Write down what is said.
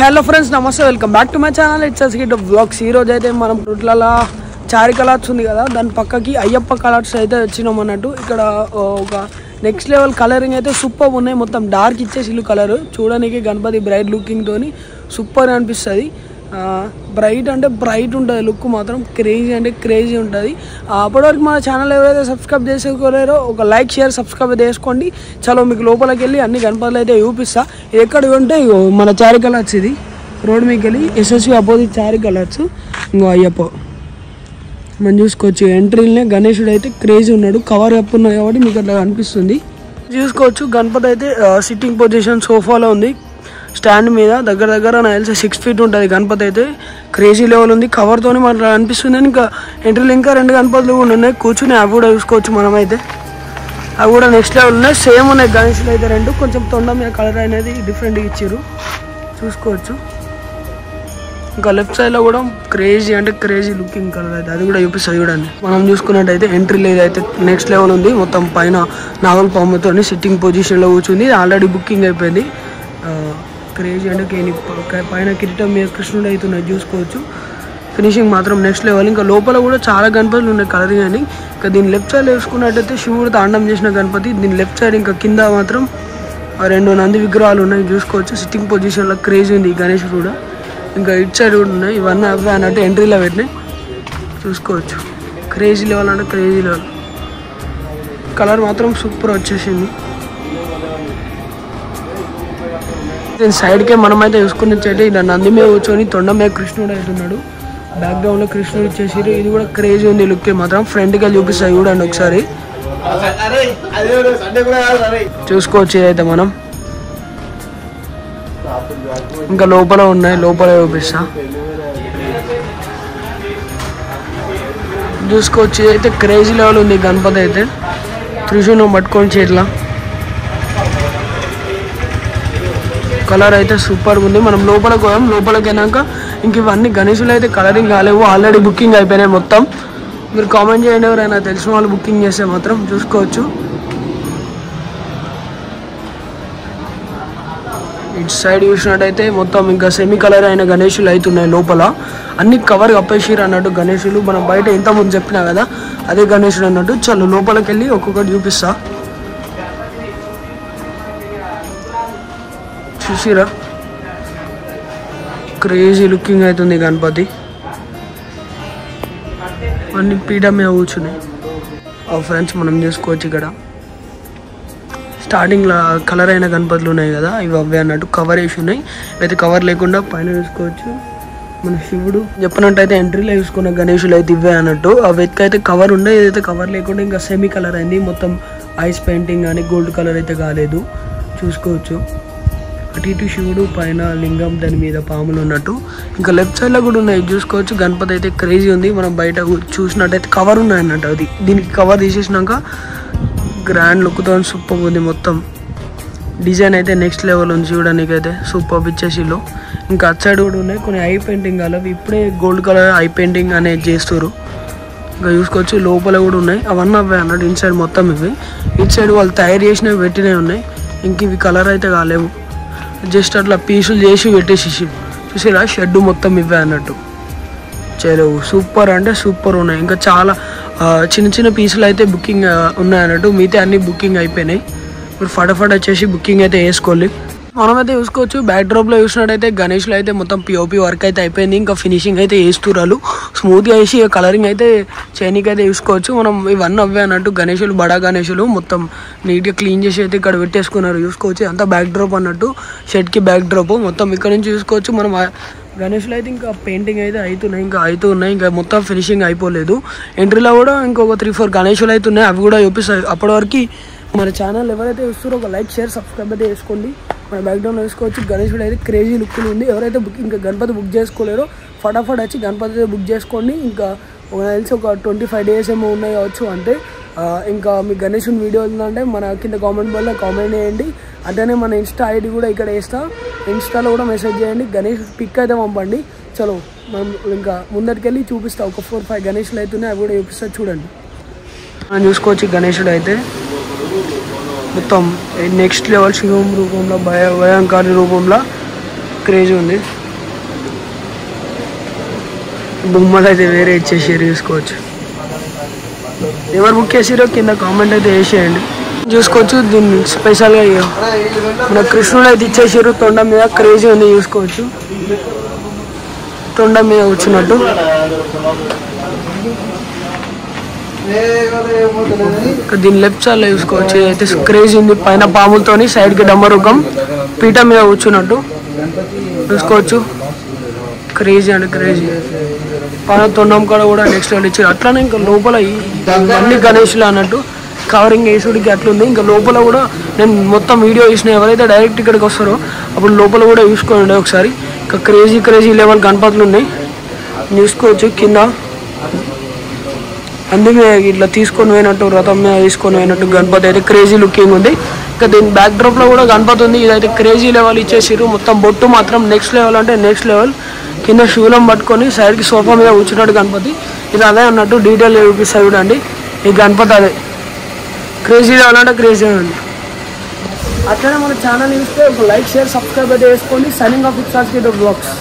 Hello friends, నమస్తే, welcome back to my channel. It's అస్కిట్ vlogs. ఈ రోజు అయితే మనం రుట్ల చారి కలర్స్ ఉంది కదా, దాని పక్కకి అయ్యప్ప కలర్స్ అయితే వచ్చినాం అన్నట్టు. ఇక్కడ ఒక నెక్స్ట్ లెవెల్ కలరింగ్ అయితే సూపర్ ఉన్నాయి. మొత్తం డార్క్ ఇచ్చేసి కలర్ చూడడానికి గణపతి బ్రైట్ లుకింగ్ తోని సూపర్ అనిపిస్తుంది. బ్రైట్ అంటే బ్రైట్ ఉంటుంది, లుక్ మాత్రం క్రేజీ అంటే క్రేజీ ఉంటుంది. అప్పటివరకు మన ఛానల్ ఎవరైతే సబ్స్క్రైబ్ చేసుకోలేరో ఒక లైక్ షేర్ సబ్స్క్రైబ్ చేసుకోండి. చలో మీకు లోపలికి వెళ్ళి అన్ని గణపతులు అయితే చూపిస్తా. ఎక్కడ ఉంటే మన చారి కలర్స్, ఇది రోడ్ మీకు వెళ్ళి ఎస్ఎస్వి అపోజిట్ చారి కలర్స్. ఇంకో అయ్యప్ప మనం చూసుకోవచ్చు. ఎంట్రీలోనే గణేశుడు అయితే క్రేజీ ఉన్నాడు, కవర్ అప్ ఉన్నాయి కాబట్టి మీకు అట్లా అనిపిస్తుంది. చూసుకోవచ్చు గణపతి అయితే సిట్టింగ్ పొజిషన్ సోఫాలో ఉంది, స్టాండ్ మీద. దగ్గర నాకు తెలిసి 6 feet ఉంటుంది గణపతి అయితే. క్రేజీ లెవెల్ ఉంది, కవర్తోనే మనకు అనిపిస్తుంది. ఇంకా ఎంట్రీలో ఇంకా 2 గణపతులు కూడా ఉన్నాయి కూర్చుని, అవి కూడా చూసుకోవచ్చు. మనమైతే అవి కూడా నెక్స్ట్ లెవెల్ ఉన్నాయి, సేమ్ ఉన్నాయి గణేశులు అయితే 2. కొంచెం తొండ మీద కలర్ అనేది డిఫరెంట్గా ఇచ్చారు, చూసుకోవచ్చు. ఇంకా లెఫ్ట్ సైడ్లో కూడా క్రేజీ అంటే క్రేజీ లుకింగ్ కలర్ అయితే, అది కూడా చూపిస్తుంది చూడండి. మనం చూసుకున్నట్టయితే ఎంట్రీలో ఇదైతే నెక్స్ట్ లెవెల్ ఉంది. మొత్తం పైన నాగల్ పాముతో సిట్టింగ్ పొజిషన్లో కూర్చుంది. ఆల్రెడీ బుకింగ్ అయిపోయింది. క్రేజీ అంటే పైన కిరీటం మీద కృష్ణుడు అవుతున్నాయి, చూసుకోవచ్చు. ఫినిషింగ్ మాత్రం నెక్స్ట్ లెవెల్. ఇంకా లోపల కూడా చాలా గణపతులు ఉన్నాయి కలరింగ్ అని. ఇంకా దీని లెఫ్ట్ సైడ్ వేసుకున్నట్టయితే శివుడు తాండం చేసిన గణపతి. దీని లెఫ్ట్ సైడ్ ఇంకా కింద మాత్రం 2 నంది విగ్రహాలు ఉన్నాయి, చూసుకోవచ్చు. సిట్టింగ్ పొజిషన్లో క్రేజీ ఉంది గణేశుడు కూడా. ఇంకా ఇటు సైడ్ కూడా ఉన్నాయి, ఇవన్నీ అవే అన్నట్టు ఎంట్రీలో పెట్టినాయి, చూసుకోవచ్చు. క్రేజీ లెవెల్ అంటే క్రేజీ లెవెల్. కలర్ మాత్రం సూపర్ వచ్చేసింది. దీని సైడ్కే మనమైతే చూసుకున్నట్టయితే ఇలా నంది మీద కూర్చొని తొండ మీద కృష్ణుడు అవుతున్నాడు. బ్యాక్గ్రౌండ్లో కృష్ణుడు ఇచ్చేసారు. ఇది కూడా క్రేజీ ఉంది లుక్ మాత్రం. ఫ్రంట్గా చూపిస్తాయి చూడండి ఒకసారి, చూసుకోవచ్చు. ఇదైతే మనం ఇంకా లోపల ఉన్నాయి, లోపల చూపిస్తా, చూసుకోవచ్చు. అయితే క్రేజీ లెవెల్ ఉంది గణపతి అయితే. త్రిశూలం పట్టుకొని చేట్లా కలర్ అయితే సూపర్ ఉంది. మనం లోపలికి పోయాం, లోపలికి వెళ్ళాక ఇంక ఇవన్నీ గణేశులు అయితే కలరింగ్ కాలేవు, ఆల్రెడీ బుకింగ్ అయిపోయినాయి మొత్తం. మీరు కామెంట్ చేయండి ఎవరైనా తెలిసిన వాళ్ళు బుకింగ్ చేస్తే మాత్రం, చూసుకోవచ్చు. ఇటు సైడ్ చూసినట్టయితే మొత్తం ఇంకా సెమీ కలర్ అయిన గణేశులు అవుతున్నాయి. లోపల అన్ని కవర్ కప్పేసిరు అన్నట్టు గణేశులు. మనం బయట ఇంతకుముందు చెప్పినా కదా, అదే గణేశుడు అన్నట్టు. చలో లోపలికి వెళ్ళి ఒక్కొక్కటి చూపిస్తా, చూసిరా. క్రేజీ లుకింగ్ అవుతుంది గణపతి. అన్ని పీడ మీద కూర్చున్నాయి. ఫ్రెండ్స్ మనం చూసుకోవచ్చు ఇక్కడ స్టార్టింగ్లో కలర్ అయిన గణపతులు ఉన్నాయి కదా, ఇవి అవే అన్నట్టు కవర్ వేసి ఉన్నాయి. అయితే కవర్ లేకుండా పైన చూసుకోవచ్చు. మన శివుడు చెప్పినట్టయితే ఎంట్రీలో చూసుకున్న గణేశులు అయితే ఇవే అన్నట్టు. ఆ వెతికి అయితే కవర్ ఉండే, ఏదైతే కవర్ లేకుండా ఇంకా సెమీ కలర్ అయింది. మొత్తం ఐస్ పెయింటింగ్ కానీ గోల్డ్ కలర్ అయితే కాలేదు, చూసుకోవచ్చు. అటు ఇటు శివుడు, పైన లింగం, దాని మీద పాములు ఉన్నట్టు. ఇంకా లెఫ్ట్ సైడ్లో కూడా ఉన్నాయి, చూసుకోవచ్చు. గణపతి అయితే క్రేజీ ఉంది. మనం బయట చూసినట్టయితే కవర్ ఉన్నాయి అన్నట్టు. అది దీనికి కవర్ తీసేసినాక గ్రాండ్ లుక్తో సూపర్ ఉంది. మొత్తం డిజైన్ అయితే నెక్స్ట్ లెవెల్ ఉంది, చూడడానికి అయితే సూపర్ ఇచ్చేసిలో. ఇంకా అటు సైడ్ కూడా ఉన్నాయి కొన్ని ఐ పెయింటింగ్ కాలేవి, ఇప్పుడే గోల్డ్ కలర్ ఐ పెయింటింగ్ అనేది చేస్తారు. ఇంకా చూసుకోవచ్చు లోపల కూడా ఉన్నాయి, అవన్నీ అవే అన్నట్టు. ఇన్ సైడ్ మొత్తం ఇవి, ఇటు సైడ్ వాళ్ళు తయారు చేసినవి పెట్టినవి ఉన్నాయి. ఇంక ఇవి కలర్ అయితే కాలేవు, జస్ట్ అట్లా పీసులు చేసి పెట్టేసి చూసిరా. షెడ్ మొత్తం ఇవే అన్నట్టు. చలో సూపర్ అంటే సూపర్ ఉన్నాయి. ఇంకా చాలా చిన్న పీసులు అయితే బుకింగ్ ఉన్నాయి అన్నట్టు. మిగతా అన్ని బుకింగ్ అయిపోయినాయి. మీరు ఫటాఫట్ వచ్చేసి బుకింగ్ అయితే వేసుకోవాలి. మనమైతే చూసుకోవచ్చు. బ్యాక్ డ్రాప్లో చూసినట్టయితే గణేష్లో అయితే మొత్తం పిఓపి వర్క్ అయితే అయిపోయింది. ఇంకా ఫినిషింగ్ అయితే వేస్తున్నారు, స్మూత్గా వేసి కలరింగ్ అయితే చేయనీకి అయితే చూసుకోవచ్చు. మనం ఇవన్నీ అవే అన్నట్టు గణేశులు, బడా గణేశులు మొత్తం నీట్గా క్లీన్ చేసి అయితే ఇక్కడ పెట్టేసుకున్నారు, చూసుకోవచ్చు. అంతా బ్యాక్ డ్రాప్ అన్నట్టు, షెడ్కి బ్యాక్ డ్రాప్ మొత్తం ఇక్కడ నుంచి చూసుకోవచ్చు. మనం గణేశులు అయితే ఇంకా పెయింటింగ్ అయితే అవుతున్నాయి, ఇంకా మొత్తం ఫినిషింగ్ అయిపోలేదు. ఎంట్రీలో కూడా ఇంకొక 3-4 గణేశులు అయితే ఉన్నాయి, అవి కూడా చూపిస్తాయి. అప్పటి వరకు మన ఛానల్ ఎవరైతే చూస్తారో ఒక లైక్ షేర్ సబ్స్క్రైబ్ అయితే చేసుకోండి. మన బ్యాక్గ్రౌండ్లో చూసుకోవచ్చు. గణేశుడు అయితే క్రేజీ లుక్లు ఉంది. ఎవరైతే ఇంకా గణపతి బుక్ చేసుకోలేరో ఫటాఫట్ వచ్చి గణపతి అయితే బుక్ చేసుకోండి. ఇంకా తెలిసి ఒక 25 days ఏమో ఉన్నాయి కావచ్చు అంతే. ఇంకా మీ గణేశుని వీడియో ఉందంటే మన కింద కామెంట్ బాక్స్లో కామెంట్ చేయండి. అట్లనే మన ఇన్స్టా ఐడి కూడా ఇక్కడ వేస్తా, ఇన్స్టాలో కూడా మెసేజ్ చేయండి. గణేష్ పిక్ అయితే పంపండి. చలో మనం ఇంకా ముందటికెళ్ళి చూపిస్తా. ఒక 4-5 గణేశులు అయితే ఉన్నాయి, అవి కూడా చూపిస్తా, చూడండి. మనం చూసుకోవచ్చు గణేశుడు అయితే మొత్తం నెక్స్ట్ లెవెల్ శివం రూపంలో భయంకర రూపంలో క్రేజీ ఉంది. బొమ్మలు అయితే వేరే ఇచ్చేసారు, చూసుకోవచ్చు. ఎవరు బుక్ చేసారో కింద కామెంట్ అయితే వేసేయండి. చూసుకోవచ్చు దీన్ని స్పెషల్గా మన కృష్ణుడు అయితే ఇచ్చేసారు తొండ మీద. క్రేజీ ఉంది, చూసుకోవచ్చు తొండ మీద కూర్చున్నట్టు. దీని లెఫ్ట్ సైడ్ లో చూసుకోవచ్చు అయితే క్రేజీ ఉంది. పైన పాములతోని సైడ్ కి డమ్మరుకం పీట మీద కూర్చున్నట్టు చూసుకోవచ్చు. క్రేజీ అండి, క్రేజీ. పైన తొండం కాడ కూడా నెక్స్ట్ లెవెల్ ఇచ్చారు. అట్లానే ఇంకా లోపల అన్ని గణేష్లు అన్నట్టు కవరింగ్ వేసుడికి అట్లుంది. ఇంకా లోపల కూడా నేను మొత్తం వీడియో చూసిన, ఎవరైతే డైరెక్ట్ ఇక్కడికి వస్తారో అప్పుడు లోపల కూడా చూసుకోండి ఒకసారి. ఇంకా క్రేజీ క్రేజీ లెవెల్ గణపతులు ఉన్నాయి, చూసుకోవచ్చు. కింద అందుకే ఇట్లా తీసుకొని పోయినట్టు, రథం మీద తీసుకొని పోయినట్టు గణపతి అయితే క్రేజీ లుకింగ్ ఉంది. ఇంకా దీని బ్యాక్ డ్రాప్ లో కూడా గణపతి ఉంది. ఇదైతే క్రేజీ లెవెల్ ఇచ్చేసారు. మొత్తం బొట్టు మాత్రం నెక్స్ట్ లెవెల్ అంటే నెక్స్ట్ లెవెల్. కింద శూలం పట్టుకొని సైడ్ కి సోఫా మీద కూర్చున్నాడు గణపతి. ఇది అదే అన్నట్టు డీటెయిల్ చూపిస్తాయి చూడండి. ఈ గణపతి అదే క్రేజీ లెవెల్ అంటే క్రేజీ ఉంది. అట్లనే మన ఛానల్ చూస్తే ఒక లైక్ షేర్ సబ్స్క్రైబ్ అయితే చేసుకోండి. Signing off its blogs.